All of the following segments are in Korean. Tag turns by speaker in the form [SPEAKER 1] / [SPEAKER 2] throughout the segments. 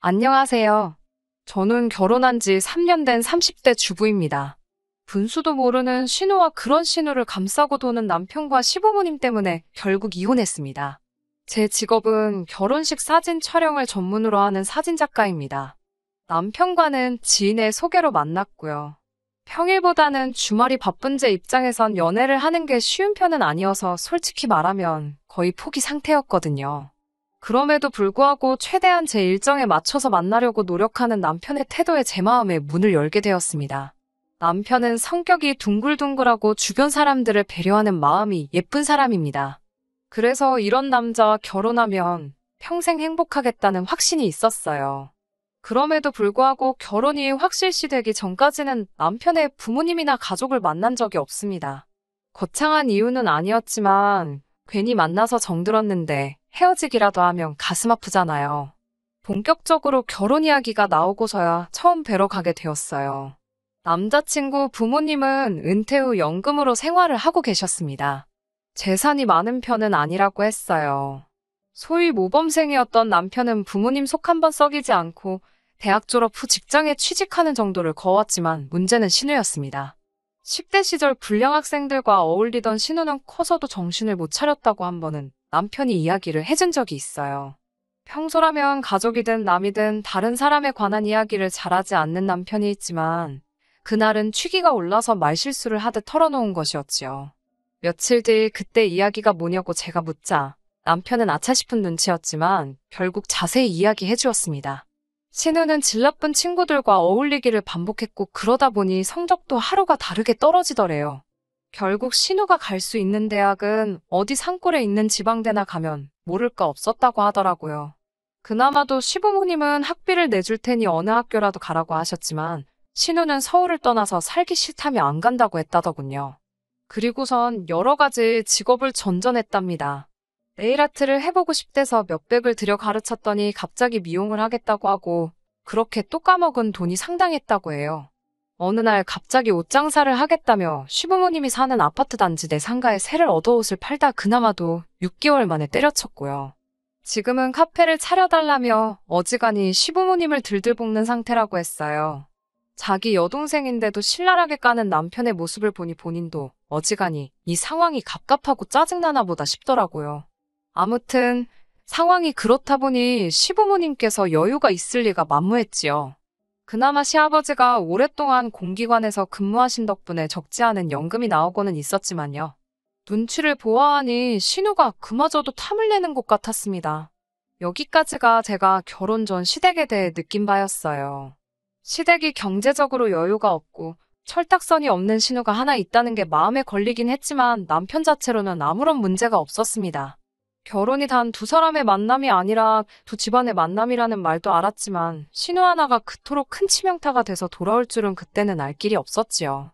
[SPEAKER 1] 안녕하세요. 저는 결혼한 지 3년 된 30대 주부입니다. 분수도 모르는 신우와 그런 신우를 감싸고 도는 남편과 시부모님 때문에 결국 이혼했습니다. 제 직업은 결혼식 사진 촬영을 전문으로 하는 사진작가입니다. 남편과는 지인의 소개로 만났고요. 평일보다는 주말이 바쁜 제 입장에선 연애를 하는 게 쉬운 편은 아니어서 솔직히 말하면 거의 포기 상태였거든요. 그럼에도 불구하고 최대한 제 일정에 맞춰서 만나려고 노력하는 남편의 태도에 제 마음에 문을 열게 되었습니다. 남편은 성격이 둥글둥글하고 주변 사람들을 배려하는 마음이 예쁜 사람입니다. 그래서 이런 남자와 결혼하면 평생 행복하겠다는 확신이 있었어요. 그럼에도 불구하고 결혼이 확실시되기 전까지는 남편의 부모님이나 가족을 만난 적이 없습니다. 거창한 이유는 아니었지만 괜히 만나서 정들었는데 헤어지기라도 하면 가슴 아프잖아요. 본격적으로 결혼 이야기가 나오고서야 처음 뵈러 가게 되었어요. 남자친구 부모님은 은퇴 후 연금으로 생활을 하고 계셨습니다. 재산이 많은 편은 아니라고 했어요. 소위 모범생이었던 남편은 부모님 속 한번 썩이지 않고 대학 졸업 후 직장에 취직하는 정도를 거웠지만 문제는 신우였습니다. 10대 시절 불량 학생들과 어울리던 신우는 커서도 정신을 못 차렸다고 한 번은 남편이 이야기를 해준 적이 있어요. 평소라면 가족이든 남이든 다른 사람에 관한 이야기를 잘하지 않는 남편이 있지만 그날은 취기가 올라서 말실수를 하듯 털어놓은 것이었지요. 며칠 뒤 그때 이야기가 뭐냐고 제가 묻자 남편은 아차 싶은 눈치였지만 결국 자세히 이야기해 주었습니다. 신우는 질 나쁜 친구들과 어울리기를 반복했고 그러다 보니 성적도 하루가 다르게 떨어지더래요. 결국 신우가 갈 수 있는 대학은 어디 산골에 있는 지방대나 가면 모를 거 없었다고 하더라고요. 그나마도 시부모님은 학비를 내줄 테니 어느 학교라도 가라고 하셨지만 신우는 서울을 떠나서 살기 싫다며 안 간다고 했다더군요. 그리고선 여러 가지 직업을 전전했답니다. 네일아트를 해보고 싶대서 몇백을 들여 가르쳤더니 갑자기 미용을 하겠다고 하고 그렇게 또 까먹은 돈이 상당했다고 해요. 어느 날 갑자기 옷 장사를 하겠다며 시부모님이 사는 아파트 단지 내 상가에 새를 얻어 옷을 팔다 그나마도 6개월 만에 때려쳤고요. 지금은 카페를 차려달라며 어지간히 시부모님을 들들 볶는 상태라고 했어요. 자기 여동생인데도 신랄하게 까는 남편의 모습을 보니 본인도 어지간히 이 상황이 갑갑하고 짜증나나 보다 싶더라고요. 아무튼 상황이 그렇다 보니 시부모님께서 여유가 있을 리가 만무했지요. 그나마 시아버지가 오랫동안 공기관에서 근무하신 덕분에 적지 않은 연금이 나오고는 있었지만요. 눈치를 보아하니 신우가 그마저도 탐을 내는 것 같았습니다. 여기까지가 제가 결혼 전 시댁에 대해 느낀 바였어요. 시댁이 경제적으로 여유가 없고 철딱선이 없는 신우가 하나 있다는 게 마음에 걸리긴 했지만 남편 자체로는 아무런 문제가 없었습니다. 결혼이 단 두 사람의 만남이 아니라 두 집안의 만남이라는 말도 알았지만 신우 하나가 그토록 큰 치명타가 돼서 돌아올 줄은 그때는 알 길이 없었지요.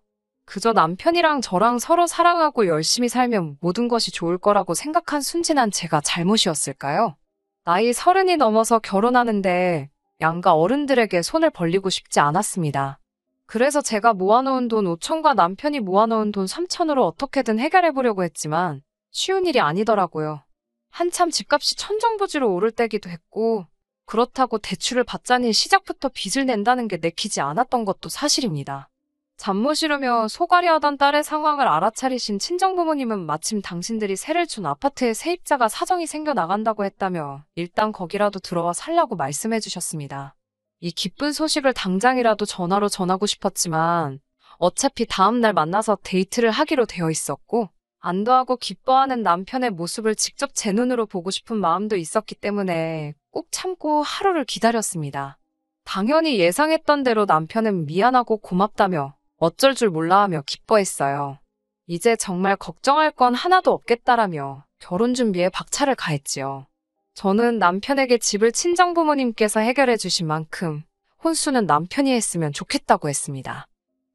[SPEAKER 1] 그저 남편이랑 저랑 서로 사랑하고 열심히 살면 모든 것이 좋을 거라고 생각한 순진한 제가 잘못이었을까요? 나이 30이 넘어서 결혼하는데 양가 어른들에게 손을 벌리고 싶지 않았습니다. 그래서 제가 모아놓은 돈 5천과 남편이 모아놓은 돈 3천으로 어떻게든 해결해보려고 했지만 쉬운 일이 아니더라고요. 한참 집값이 천정부지로 오를 때기도 했고 그렇다고 대출을 받자니 시작부터 빚을 낸다는 게 내키지 않았던 것도 사실입니다. 잠 못 이루며 소갈이하던 딸의 상황을 알아차리신 친정부모님은 마침 당신들이 세를 준 아파트에 세입자가 사정이 생겨나간다고 했다며 일단 거기라도 들어와 살라고 말씀해 주셨습니다. 이 기쁜 소식을 당장이라도 전화로 전하고 싶었지만 어차피 다음날 만나서 데이트를 하기로 되어 있었고 안도하고 기뻐하는 남편의 모습을 직접 제 눈으로 보고 싶은 마음도 있었기 때문에 꼭 참고 하루를 기다렸습니다. 당연히 예상했던 대로 남편은 미안하고 고맙다며 어쩔 줄 몰라 하며 기뻐했어요. 이제 정말 걱정할 건 하나도 없겠다라며 결혼 준비에 박차를 가했지요. 저는 남편에게 집을 친정부모님께서 해결해 주신 만큼 혼수는 남편이 했으면 좋겠다고 했습니다.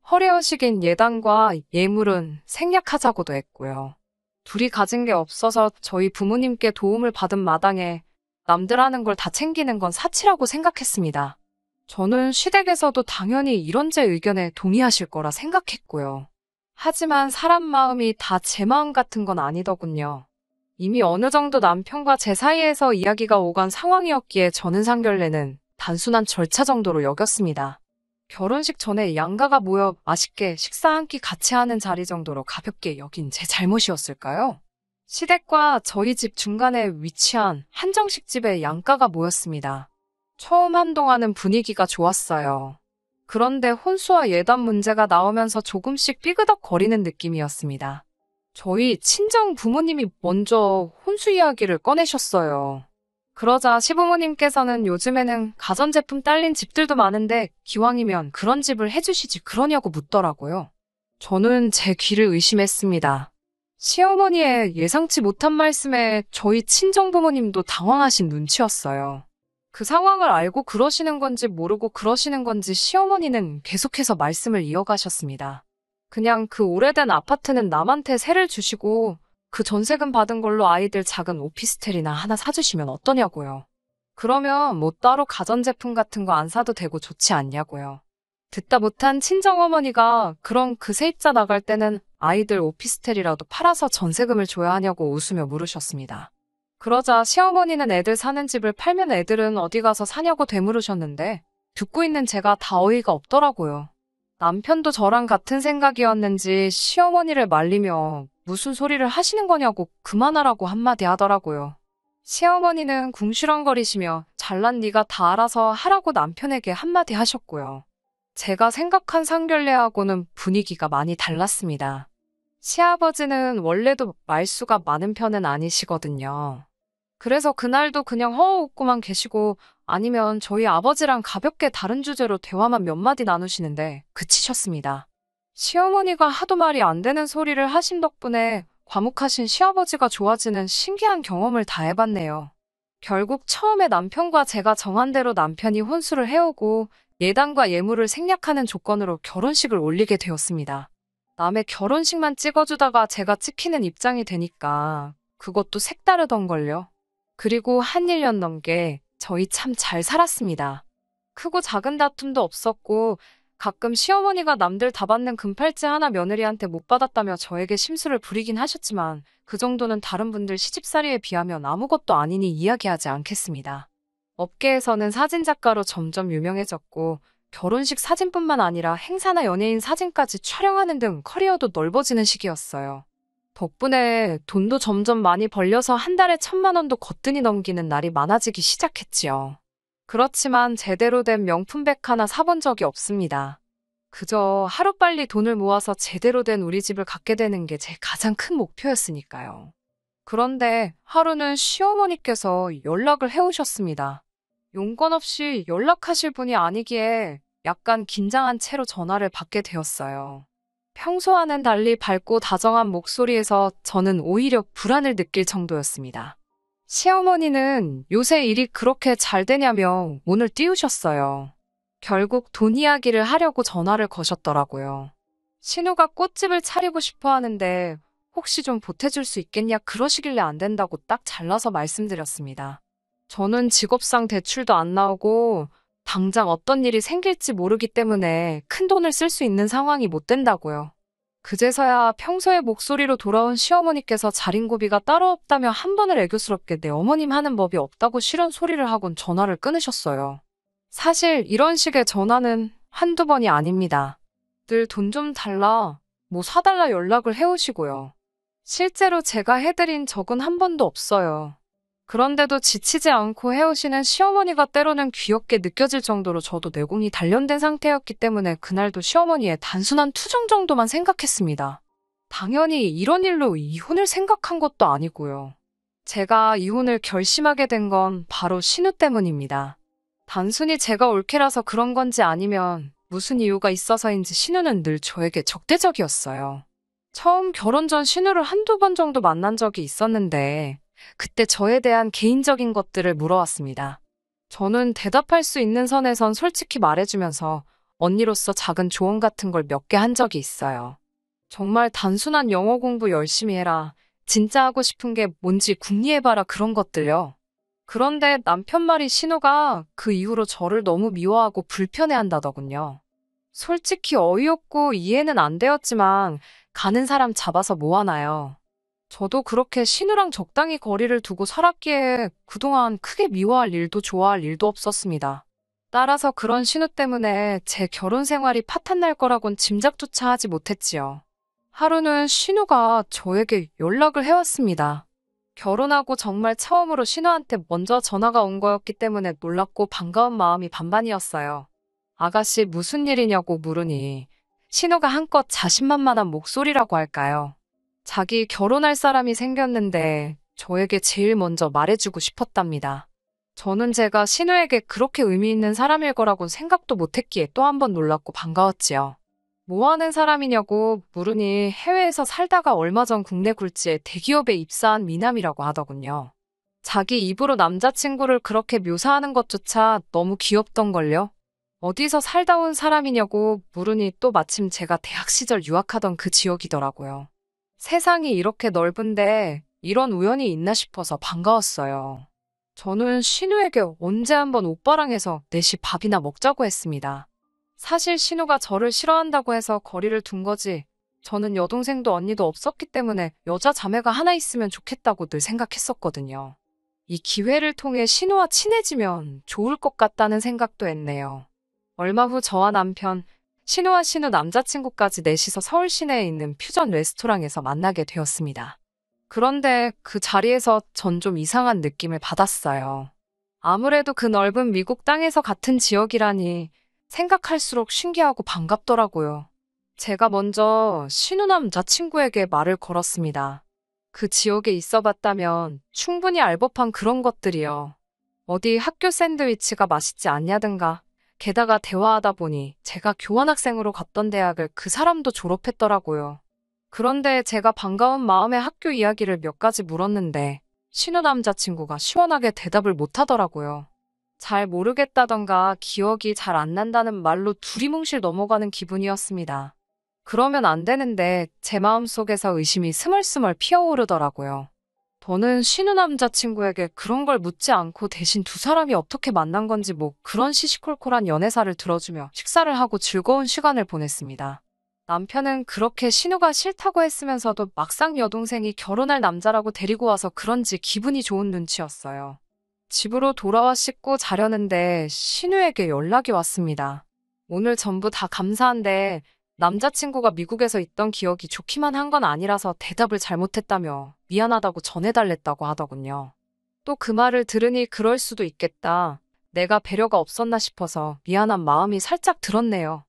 [SPEAKER 1] 허례허식인 예단과 예물은 생략하자고도 했고요. 둘이 가진 게 없어서 저희 부모님께 도움을 받은 마당에 남들 하는 걸 다 챙기는 건 사치라고 생각했습니다. 저는 시댁에서도 당연히 이런 제 의견에 동의하실 거라 생각했고요. 하지만 사람 마음이 다 제 마음 같은 건 아니더군요. 이미 어느 정도 남편과 제 사이에서 이야기가 오간 상황이었기에 저는 상견례는 단순한 절차 정도로 여겼습니다. 결혼식 전에 양가가 모여 맛있게 식사 한 끼 같이 하는 자리 정도로 가볍게 여긴 제 잘못이었을까요? 시댁과 저희 집 중간에 위치한 한정식 집에 양가가 모였습니다. 처음 한동안은 분위기가 좋았어요. 그런데 혼수와 예단 문제가 나오면서 조금씩 삐그덕거리는 느낌이었습니다. 저희 친정 부모님이 먼저 혼수 이야기를 꺼내셨어요. 그러자 시부모님께서는 요즘에는 가전제품 딸린 집들도 많은데 기왕이면 그런 집을 해주시지 그러냐고 묻더라고요. 저는 제 귀를 의심했습니다. 시어머니의 예상치 못한 말씀에 저희 친정부모님도 당황하신 눈치였어요. 그 상황을 알고 그러시는 건지 모르고 그러시는 건지 시어머니는 계속해서 말씀을 이어가셨습니다. 그냥 그 오래된 아파트는 남한테 세를 주시고 그 전세금 받은 걸로 아이들 작은 오피스텔이나 하나 사주시면 어떠냐고요. 그러면 뭐 따로 가전제품 같은 거 안 사도 되고 좋지 않냐고요. 듣다 못한 친정어머니가 그럼 그 세입자 나갈 때는 아이들 오피스텔이라도 팔아서 전세금을 줘야 하냐고 웃으며 물으셨습니다. 그러자 시어머니는 애들 사는 집을 팔면 애들은 어디 가서 사냐고 되물으셨는데 듣고 있는 제가 다 어이가 없더라고요. 남편도 저랑 같은 생각이었는지 시어머니를 말리며 무슨 소리를 하시는 거냐고 그만하라고 한마디 하더라고요. 시어머니는 궁시렁거리시며 잘난 네가 다 알아서 하라고 남편에게 한마디 하셨고요. 제가 생각한 상견례하고는 분위기가 많이 달랐습니다. 시아버지는 원래도 말수가 많은 편은 아니시거든요. 그래서 그날도 그냥 허허 웃고만 계시고 아니면 저희 아버지랑 가볍게 다른 주제로 대화만 몇 마디 나누시는데 그치셨습니다. 시어머니가 하도 말이 안 되는 소리를 하신 덕분에 과묵하신 시아버지가 좋아지는 신기한 경험을 다 해봤네요. 결국 처음에 남편과 제가 정한 대로 남편이 혼수를 해오고 예단과 예물을 생략하는 조건으로 결혼식을 올리게 되었습니다. 남의 결혼식만 찍어주다가 제가 찍히는 입장이 되니까 그것도 색다르던걸요. 그리고 한 1년 넘게 저희 참 잘 살았습니다. 크고 작은 다툼도 없었고 가끔 시어머니가 남들 다 받는 금팔찌 하나 며느리한테 못 받았다며 저에게 심술을 부리긴 하셨지만 그 정도는 다른 분들 시집살이에 비하면 아무것도 아니니 이야기하지 않겠습니다. 업계에서는 사진작가로 점점 유명해졌고 결혼식 사진뿐만 아니라 행사나 연예인 사진까지 촬영하는 등 커리어도 넓어지는 시기였어요. 덕분에 돈도 점점 많이 벌려서 한 달에 1,000만 원도 거뜬히 넘기는 날이 많아지기 시작했지요. 그렇지만 제대로 된 명품백 하나 사본 적이 없습니다. 그저 하루빨리 돈을 모아서 제대로 된 우리 집을 갖게 되는 게 제 가장 큰 목표였으니까요. 그런데 하루는 시어머니께서 연락을 해오셨습니다. 용건 없이 연락하실 분이 아니기에 약간 긴장한 채로 전화를 받게 되었어요. 평소와는 달리 밝고 다정한 목소리에서 저는 오히려 불안을 느낄 정도였습니다. 시어머니는 요새 일이 그렇게 잘 되냐며 문을 띄우셨어요. 결국 돈 이야기를 하려고 전화를 거셨더라고요. 신우가 꽃집을 차리고 싶어 하는데 혹시 좀 보태줄 수 있겠냐 그러시길래 안 된다고 딱 잘라서 말씀드렸습니다. 저는 직업상 대출도 안 나오고 당장 어떤 일이 생길지 모르기 때문에 큰 돈을 쓸 수 있는 상황이 못 된다고요. 그제서야 평소의 목소리로 돌아온 시어머니께서 자린고비가 따로 없다며 한 번을 애교스럽게 내 어머님 하는 법이 없다고 싫은 소리를 하곤 전화를 끊으셨어요. 사실 이런 식의 전화는 한두 번이 아닙니다. 늘 돈 좀 달라, 뭐 사달라 연락을 해오시고요. 실제로 제가 해드린 적은 한 번도 없어요. 그런데도 지치지 않고 해오시는 시어머니가 때로는 귀엽게 느껴질 정도로 저도 내공이 단련된 상태였기 때문에 그날도 시어머니의 단순한 투정 정도만 생각했습니다. 당연히 이런 일로 이혼을 생각한 것도 아니고요. 제가 이혼을 결심하게 된 건 바로 신우 때문입니다. 단순히 제가 올케라서 그런 건지 아니면 무슨 이유가 있어서인지 신우는 늘 저에게 적대적이었어요. 처음 결혼 전 신우를 한두 번 정도 만난 적이 있었는데 그때 저에 대한 개인적인 것들을 물어왔습니다. 저는 대답할 수 있는 선에선 솔직히 말해주면서 언니로서 작은 조언 같은 걸 몇 개 한 적이 있어요. 정말 단순한 영어 공부 열심히 해라. 진짜 하고 싶은 게 뭔지 궁리해봐라 그런 것들요. 그런데 남편 말이 신우가 그 이후로 저를 너무 미워하고 불편해한다더군요. 솔직히 어이없고 이해는 안 되었지만 가는 사람 잡아서 뭐하나요. 저도 그렇게 신우랑 적당히 거리를 두고 살았기에 그동안 크게 미워할 일도 좋아할 일도 없었습니다. 따라서 그런 신우 때문에 제 결혼 생활이 파탄날 거라곤 짐작조차 하지 못했지요. 하루는 신우가 저에게 연락을 해왔습니다. 결혼하고 정말 처음으로 신우한테 먼저 전화가 온 거였기 때문에 놀랍고 반가운 마음이 반반이었어요. 아가씨 무슨 일이냐고 물으니 신우가 한껏 자신만만한 목소리라고 할까요? 자기 결혼할 사람이 생겼는데 저에게 제일 먼저 말해주고 싶었답니다. 저는 제가 신우에게 그렇게 의미 있는 사람일 거라고는 생각도 못했기에 또 한 번 놀랍고 반가웠지요. 뭐 하는 사람이냐고 물으니 해외에서 살다가 얼마 전 국내 굴지에 대기업에 입사한 미남이라고 하더군요. 자기 입으로 남자친구를 그렇게 묘사하는 것조차 너무 귀엽던걸요. 어디서 살다 온 사람이냐고 물으니 또 마침 제가 대학 시절 유학하던 그 지역이더라고요. 세상이 이렇게 넓은데 이런 우연이 있나 싶어서 반가웠어요. 저는 신우에게 언제 한번 오빠랑 해서 넷이 밥이나 먹자고 했습니다. 사실 신우가 저를 싫어한다고 해서 거리를 둔 거지. 저는 여동생도 언니도 없었기 때문에 여자 자매가 하나 있으면 좋겠다고 늘 생각했었거든요. 이 기회를 통해 신우와 친해지면 좋을 것 같다는 생각도 했네요. 얼마 후 저와 남편, 신우와 신우 남자친구까지 넷이서 서울 시내에 있는 퓨전 레스토랑에서 만나게 되었습니다. 그런데 그 자리에서 전 좀 이상한 느낌을 받았어요. 아무래도 그 넓은 미국 땅에서 같은 지역이라니 생각할수록 신기하고 반갑더라고요. 제가 먼저 신우 남자친구에게 말을 걸었습니다. 그 지역에 있어 봤다면 충분히 알 법한 그런 것들이요. 어디 학교 샌드위치가 맛있지 않냐든가. 게다가 대화하다 보니 제가 교환학생으로 갔던 대학을 그 사람도 졸업했더라고요. 그런데 제가 반가운 마음에 학교 이야기를 몇 가지 물었는데 신우 남자친구가 시원하게 대답을 못하더라고요. 잘 모르겠다던가 기억이 잘 안 난다는 말로 두리뭉실 넘어가는 기분이었습니다. 그러면 안 되는데 제 마음속에서 의심이 스멀스멀 피어오르더라고요. 저는 신우 남자친구에게 그런 걸 묻지 않고 대신 두 사람이 어떻게 만난 건지 뭐 그런 시시콜콜한 연애사를 들어주며 식사를 하고 즐거운 시간을 보냈습니다. 남편은 그렇게 신우가 싫다고 했으면서도 막상 여동생이 결혼할 남자라고 데리고 와서 그런지 기분이 좋은 눈치였어요. 집으로 돌아와 씻고 자려는데 신우에게 연락이 왔습니다. 오늘 전부 다 감사한데 남자친구가 미국에서 있던 기억이 좋기만 한 건 아니라서 대답을 잘못했다며 미안하다고 전해달랬다고 하더군요. 또 그 말을 들으니 그럴 수도 있겠다. 내가 배려가 없었나 싶어서 미안한 마음이 살짝 들었네요.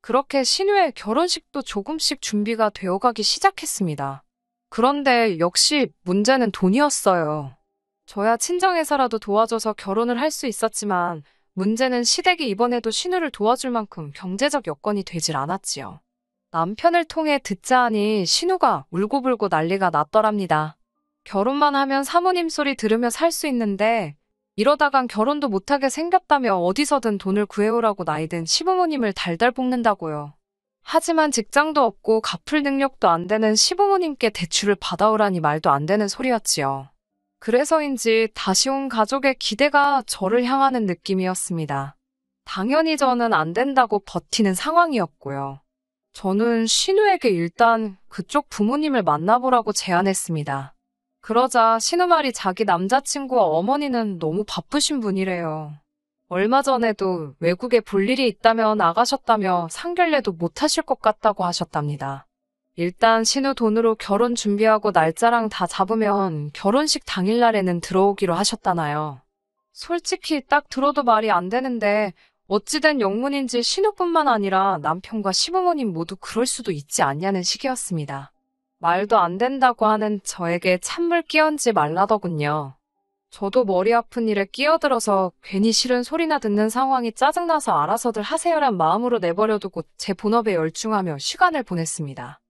[SPEAKER 1] 그렇게 신우의 결혼식도 조금씩 준비가 되어가기 시작했습니다. 그런데 역시 문제는 돈이었어요. 저야 친정에서라도 도와줘서 결혼을 할 수 있었지만 문제는 시댁이 이번에도 신우를 도와줄 만큼 경제적 여건이 되질 않았지요. 남편을 통해 듣자 하니 신우가 울고불고 난리가 났더랍니다. 결혼만 하면 사모님 소리 들으며 살 수 있는데 이러다간 결혼도 못하게 생겼다며 어디서든 돈을 구해오라고 나이든 시부모님을 달달 볶는다고요. 하지만 직장도 없고 갚을 능력도 안 되는 시부모님께 대출을 받아오라니 말도 안 되는 소리였지요. 그래서인지 다시 온 가족의 기대가 저를 향하는 느낌이었습니다. 당연히 저는 안 된다고 버티는 상황이었고요. 저는 신우에게 일단 그쪽 부모님을 만나보라고 제안했습니다. 그러자 신우 말이 자기 남자친구와 어머니는 너무 바쁘신 분이래요. 얼마 전에도 외국에 볼 일이 있다며 나가셨다며 상견례도 못 하실 것 같다고 하셨답니다. 일단 신우 돈으로 결혼 준비하고 날짜랑 다 잡으면 결혼식 당일날에는 들어오기로 하셨다나요. 솔직히 딱 들어도 말이 안 되는데 어찌된 영문인지 신우뿐만 아니라 남편과 시부모님 모두 그럴 수도 있지 않냐는 식이었습니다. 말도 안 된다고 하는 저에게 찬물 끼얹지 말라더군요. 저도 머리 아픈 일에 끼어들어서 괜히 싫은 소리나 듣는 상황이 짜증나서 알아서들 하세요란 마음으로 내버려두고 제 본업에 열중하며 시간을 보냈습니다.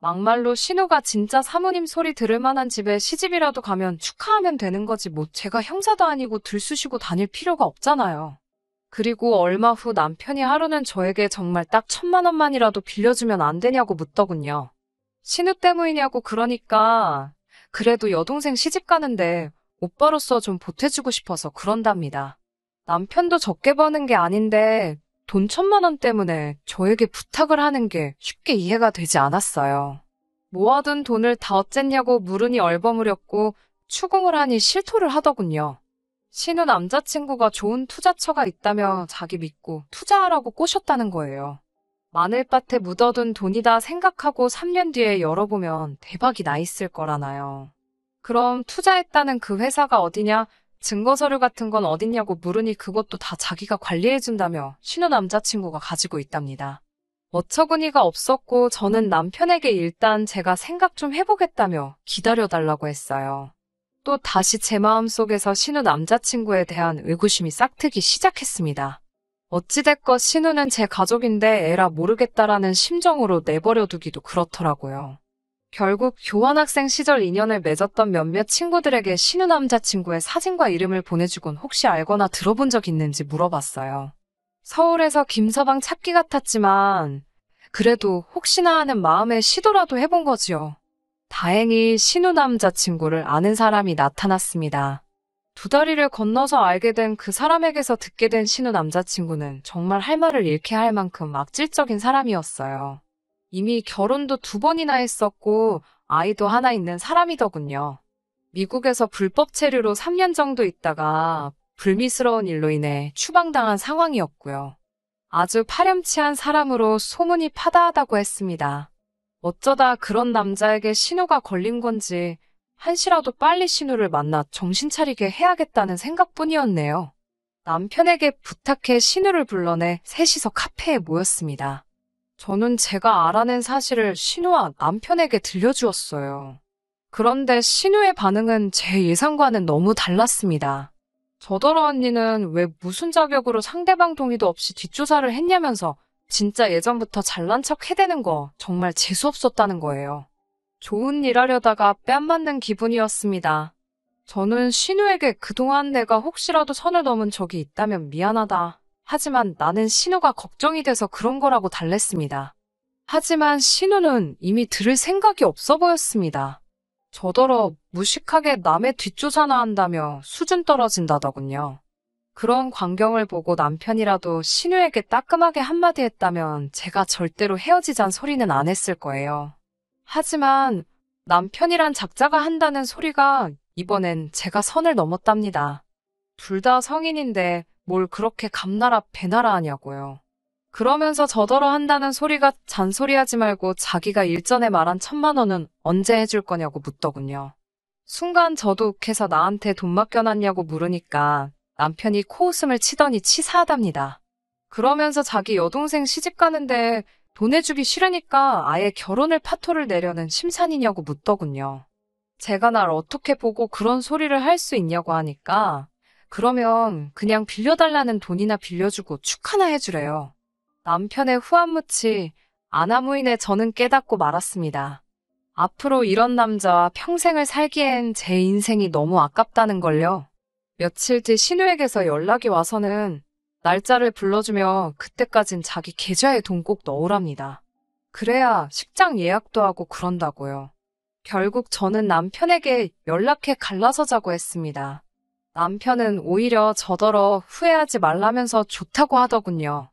[SPEAKER 1] 막말로 신우가 진짜 사모님 소리 들을 만한 집에 시집이라도 가면 축하하면 되는 거지 뭐 제가 형사도 아니고 들쑤시고 다닐 필요가 없잖아요. 그리고 얼마 후 남편이 하루는 저에게 정말 딱 1,000만 원만이라도 빌려주면 안 되냐고 묻더군요. 신우 때문이냐고 그러니까 그래도 여동생 시집 가는데 오빠로서 좀 보태주고 싶어서 그런답니다. 남편도 적게 버는 게 아닌데 돈 1,000만 원 때문에 저에게 부탁을 하는 게 쉽게 이해가 되지 않았어요. 모아둔 돈을 다 어쨌냐고 물으니 얼버무렸고 추궁을 하니 실토를 하더군요. 신우 남자친구가 좋은 투자처가 있다며 자기 믿고 투자하라고 꼬셨다는 거예요. 마늘밭에 묻어둔 돈이다 생각하고 3년 뒤에 열어보면 대박이 나 있을 거라나요. 그럼 투자했다는 그 회사가 어디냐? 증거 서류 같은 건 어딨냐고 물으니 그것도 다 자기가 관리해준다며 신우 남자친구가 가지고 있답니다. 어처구니가 없었고 저는 남편에게 일단 제가 생각 좀 해보겠다며 기다려달라고 했어요. 또 다시 제 마음속에서 신우 남자친구에 대한 의구심이 싹트기 시작했습니다. 어찌됐건 신우는 제 가족인데 에라 모르겠다라는 심정으로 내버려두기도 그렇더라고요. 결국 교환학생 시절 인연을 맺었던 몇몇 친구들에게 신우 남자친구의 사진과 이름을 보내주곤 혹시 알거나 들어본 적 있는지 물어봤어요. 서울에서 김서방 찾기 같았지만 그래도 혹시나 하는 마음에 시도라도 해본 거지요. 다행히 신우 남자친구를 아는 사람이 나타났습니다. 2다리를 건너서 알게 된 그 사람에게서 듣게 된 신우 남자친구는 정말 할 말을 잃게 할 만큼 악질적인 사람이었어요. 이미 결혼도 2번이나 했었고 아이도 하나 있는 사람이더군요. 미국에서 불법 체류로 3년 정도 있다가 불미스러운 일로 인해 추방당한 상황이었고요. 아주 파렴치한 사람으로 소문이 파다하다고 했습니다. 어쩌다 그런 남자에게 신우가 걸린 건지 한시라도 빨리 신우를 만나 정신 차리게 해야겠다는 생각뿐이었네요. 남편에게 부탁해 신우를 불러내 셋이서 카페에 모였습니다. 저는 제가 알아낸 사실을 신우와 남편에게 들려주었어요. 그런데 신우의 반응은 제 예상과는 너무 달랐습니다. 저더러 언니는 왜 무슨 자격으로 상대방 동의도 없이 뒷조사를 했냐면서 진짜 예전부터 잘난 척 해대는 거 정말 재수없었다는 거예요. 좋은 일 하려다가 뺨 맞는 기분이었습니다. 저는 신우에게 그동안 내가 혹시라도 선을 넘은 적이 있다면 미안하다. 하지만 나는 신우가 걱정이 돼서 그런 거라고 달랬습니다. 하지만 신우는 이미 들을 생각이 없어 보였습니다. 저더러 무식하게 남의 뒷조사나 한다며 수준 떨어진다더군요. 그런 광경을 보고 남편이라도 신우에게 따끔하게 한마디 했다면 제가 절대로 헤어지잔 소리는 안 했을 거예요. 하지만 남편이란 작자가 한다는 소리가 이번엔 제가 선을 넘었답니다. 둘 다 성인인데 뭘 그렇게 감나라 배나라 하냐고요. 그러면서 저더러 한다는 소리가 잔소리하지 말고 자기가 일전에 말한 1,000만 원은 언제 해줄 거냐고 묻더군요. 순간 저도 욱해서 나한테 돈 맡겨놨냐고 물으니까 남편이 코웃음을 치더니 치사하답니다. 그러면서 자기 여동생 시집 가는데 돈 해주기 싫으니까 아예 결혼을 파토를 내려는 심산이냐고 묻더군요. 제가 날 어떻게 보고 그런 소리를 할 수 있냐고 하니까 그러면 그냥 빌려달라는 돈이나 빌려주고 축하나 해주래요. 남편의 후한무치 아나무인에 저는 깨닫고 말았습니다. 앞으로 이런 남자와 평생을 살기엔 제 인생이 너무 아깝다는 걸요. 며칠 뒤 신우에게서 연락이 와서는 날짜를 불러주며 그때까진 자기 계좌에 돈 꼭 넣으랍니다. 그래야 식장 예약도 하고 그런다고요. 결국 저는 남편에게 연락해 갈라서 자고 했습니다. 남편은 오히려 저더러 후회하지 말라면서 좋다고 하더군요.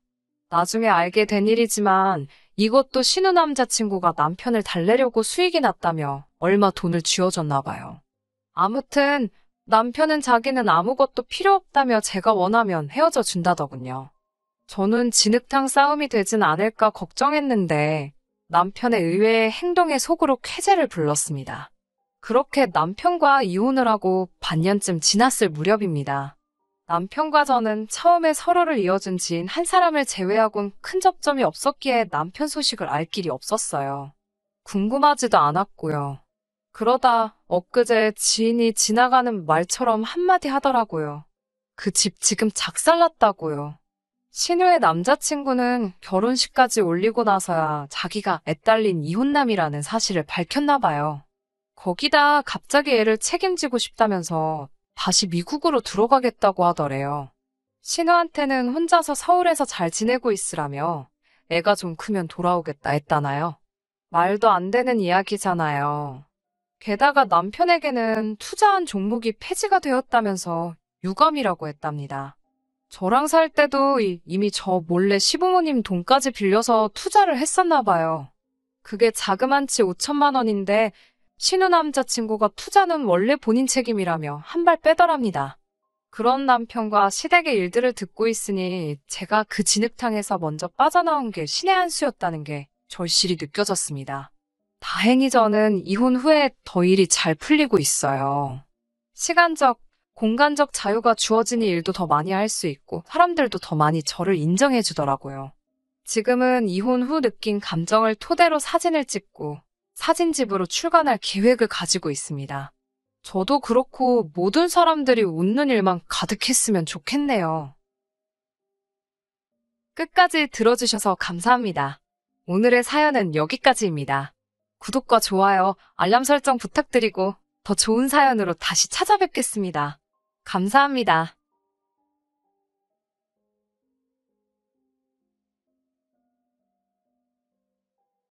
[SPEAKER 1] 나중에 알게 된 일이지만 이것도 신우 남자친구가 남편을 달래려고 수익이 났다며 얼마 돈을 쥐어줬나 봐요. 아무튼 남편은 자기는 아무것도 필요 없다며 제가 원하면 헤어져 준다더군요. 저는 진흙탕 싸움이 되진 않을까 걱정했는데 남편의 의외의 행동에 속으로 쾌재를 불렀습니다. 그렇게 남편과 이혼을 하고 반년쯤 지났을 무렵입니다. 남편과 저는 처음에 서로를 이어준 지인 한 사람을 제외하곤 큰 접점이 없었기에 남편 소식을 알 길이 없었어요. 궁금하지도 않았고요. 그러다 엊그제 지인이 지나가는 말처럼 한마디 하더라고요. 그 집 지금 작살났다고요. 신우의 남자친구는 결혼식까지 올리고 나서야 자기가 애딸린 이혼남이라는 사실을 밝혔나 봐요. 거기다 갑자기 애를 책임지고 싶다면서 다시 미국으로 들어가겠다고 하더래요. 신우한테는 혼자서 서울에서 잘 지내고 있으라며 애가 좀 크면 돌아오겠다 했다나요? 말도 안 되는 이야기잖아요. 게다가 남편에게는 투자한 종목이 폐지가 되었다면서 유감이라고 했답니다. 저랑 살 때도 이미 저 몰래 시부모님 돈까지 빌려서 투자를 했었나 봐요. 그게 자그만치 5천만 원인데 신우 남자친구가 투자는 원래 본인 책임이라며 한 발 빼더랍니다. 그런 남편과 시댁의 일들을 듣고 있으니 제가 그 진흙탕에서 먼저 빠져나온 게 신의 한 수였다는 게 절실히 느껴졌습니다. 다행히 저는 이혼 후에 더 일이 잘 풀리고 있어요. 시간적, 공간적 자유가 주어지니 일도 더 많이 할 수 있고 사람들도 더 많이 저를 인정해 주더라고요. 지금은 이혼 후 느낀 감정을 토대로 사진을 찍고 사진집으로 출간할 계획을 가지고 있습니다. 저도 그렇고 모든 사람들이 웃는 일만 가득했으면 좋겠네요. 끝까지 들어주셔서 감사합니다. 오늘의 사연은 여기까지입니다. 구독과 좋아요, 알람 설정 부탁드리고 더 좋은 사연으로 다시 찾아뵙겠습니다. 감사합니다.